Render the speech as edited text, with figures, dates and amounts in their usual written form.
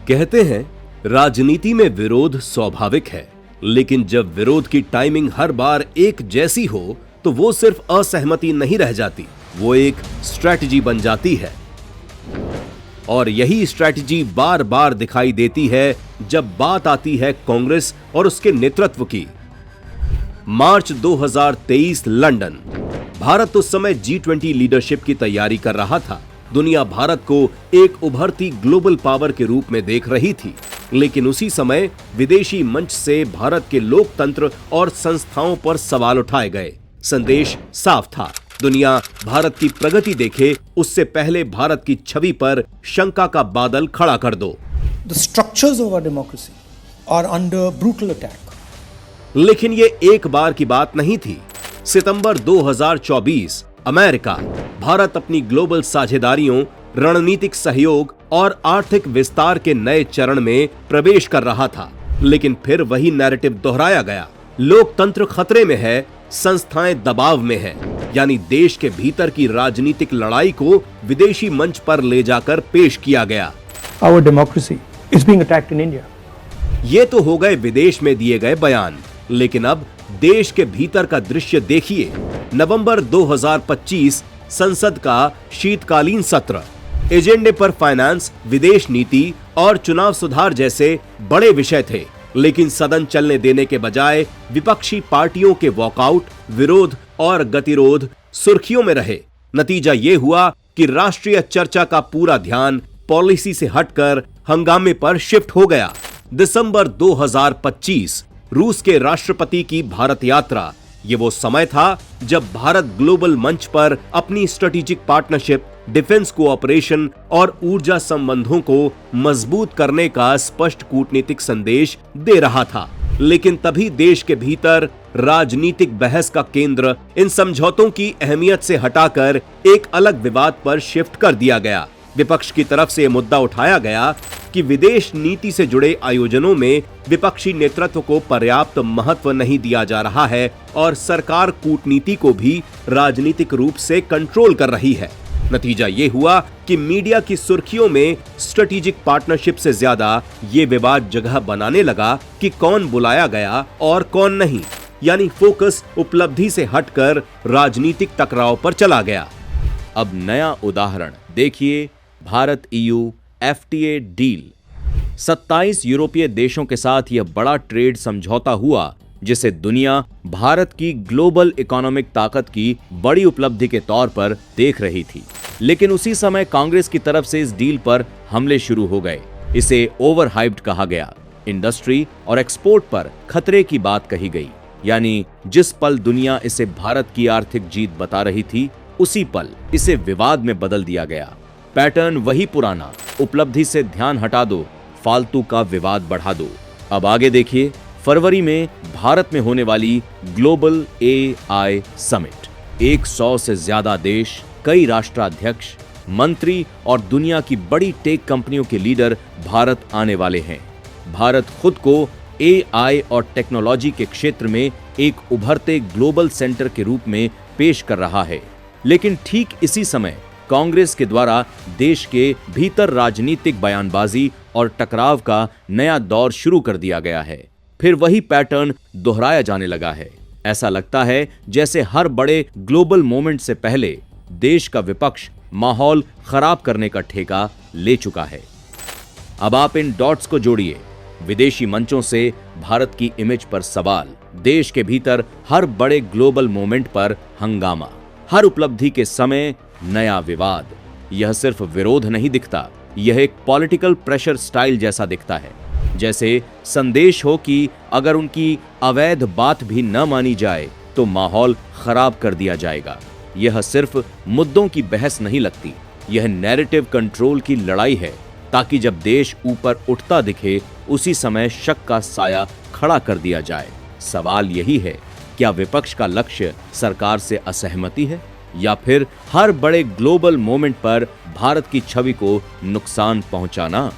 कहते हैं राजनीति में विरोध स्वाभाविक है, लेकिन जब विरोध की टाइमिंग हर बार एक जैसी हो तो वो सिर्फ असहमति नहीं रह जाती, वो एक स्ट्रैटेजी बन जाती है। और यही स्ट्रैटेजी बार बार दिखाई देती है जब बात आती है कांग्रेस और उसके नेतृत्व की। मार्च 2023 लंदन। भारत उस समय G20 लीडरशिप की तैयारी कर रहा था। दुनिया भारत को एक उभरती ग्लोबल पावर के रूप में देख रही थी, लेकिन उसी समय विदेशी मंच से भारत के लोकतंत्र और संस्थाओं पर सवाल उठाए गए। संदेश साफ था, दुनिया भारत की प्रगति देखे उससे पहले भारत की छवि पर शंका का बादल खड़ा कर दो। The structures of our democracy are under brutal attack. लेकिन ये एक बार की बात नहीं थी। सितंबर 2024 अमेरिका, भारत अपनी ग्लोबल साझेदारियों, रणनीतिक सहयोग और आर्थिक विस्तार के नए चरण में प्रवेश कर रहा था, लेकिन फिर वही नैरेटिव दोहराया गया। लोकतंत्र खतरे में है, संस्थाएं दबाव में है, यानी देश के भीतर की राजनीतिक लड़ाई को विदेशी मंच पर ले जाकर पेश किया गया। Our democracy is being attacked in India. ये तो हो गए विदेश में दिए गए बयान, लेकिन अब देश के भीतर का दृश्य देखिए। नवंबर 2025 संसद का शीतकालीन सत्र। एजेंडे पर फाइनेंस, विदेश नीति और चुनाव सुधार जैसे बड़े विषय थे, लेकिन सदन चलने देने के बजाय विपक्षी पार्टियों के वॉकआउट, विरोध और गतिरोध सुर्खियों में रहे। नतीजा ये हुआ कि राष्ट्रीय चर्चा का पूरा ध्यान पॉलिसी से हटकर हंगामे पर शिफ्ट हो गया। दिसंबर 2025 रूस के राष्ट्रपति की भारत यात्रा। ये वो समय था जब भारत ग्लोबल मंच पर अपनी स्ट्रेटेजिक पार्टनरशिप, डिफेंस कोऑपरेशन और ऊर्जा संबंधों को मजबूत करने का स्पष्ट कूटनीतिक संदेश दे रहा था। लेकिन तभी देश के भीतर राजनीतिक बहस का केंद्र इन समझौतों की अहमियत से हटाकर एक अलग विवाद पर शिफ्ट कर दिया गया। विपक्ष की तरफ से मुद्दा उठाया गया कि विदेश नीति से जुड़े आयोजनों में विपक्षी नेतृत्व को पर्याप्त महत्व नहीं दिया जा रहा है और सरकार कूटनीति को भी राजनीतिक रूप से कंट्रोल कर रही है। नतीजा ये हुआ कि मीडिया की सुर्खियों में स्ट्रेटेजिक पार्टनरशिप से ज्यादा ये विवाद जगह बनाने लगा कि कौन बुलाया गया और कौन नहीं, यानी फोकस उपलब्धि से हटकर राजनीतिक टकराव पर चला गया। अब नया उदाहरण देखिए, भारत EU FTA डील। 27 यूरोपीय देशों के साथ यह बड़ा ट्रेड समझौता हुआ, जिसे दुनिया भारत की ग्लोबल इकोनॉमिक ताकत की बड़ी उपलब्धि के तौर पर देख रही थी। लेकिन उसी समय कांग्रेस की तरफ से इस डील पर हमले शुरू हो गए। इसे ओवर हाइप्ड कहा गया। इंडस्ट्री और एक्सपोर्ट पर खतरे की बात कही गई, यानी जिस पल दुनिया इसे भारत की आर्थिक जीत बता रही थी, उसी पल इसे विवाद में बदल दिया गया। पैटर्न वही पुराना, उपलब्धि से ध्यान हटा दो, फालतू का विवाद बढ़ा दो। अब आगे देखिए, फरवरी में भारत में होने वाली ग्लोबल AI समिट। 100 से ज्यादा देश, कई राष्ट्राध्यक्ष, मंत्री और दुनिया की बड़ी टेक कंपनियों के लीडर भारत आने वाले हैं। भारत खुद को AI और टेक्नोलॉजी के क्षेत्र में एक उभरते ग्लोबल सेंटर के रूप में पेश कर रहा है। लेकिन ठीक इसी समय कांग्रेस के द्वारा देश के भीतर राजनीतिक बयानबाजी और टकराव का नया दौर शुरू कर दिया गया है। फिर वही पैटर्न दोहराया जाने लगा है। ऐसा लगता है जैसे हर बड़े ग्लोबल मोमेंट से पहले देश का विपक्ष माहौल खराब करने का ठेका ले चुका है। अब आप इन डॉट्स को जोड़िए। विदेशी मंचों से भारत की इमेज पर सवाल, देश के भीतर हर बड़े ग्लोबल मोमेंट पर हंगामा, हर उपलब्धि के समय नया विवाद। यह सिर्फ विरोध नहीं दिखता, यह एक पॉलिटिकल प्रेशर स्टाइल जैसा दिखता है। जैसे संदेश हो कि अगर उनकी अवैध बात भी न मानी जाए तो माहौल खराब कर दिया जाएगा। यह सिर्फ मुद्दों की बहस नहीं लगती, यह नैरेटिव कंट्रोल की लड़ाई है, ताकि जब देश ऊपर उठता दिखे उसी समय शक का साया खड़ा कर दिया जाए। सवाल यही है, क्या विपक्ष का लक्ष्य सरकार से असहमति है या फिर हर बड़े ग्लोबल मोमेंट पर भारत की छवि को नुकसान पहुंचाना?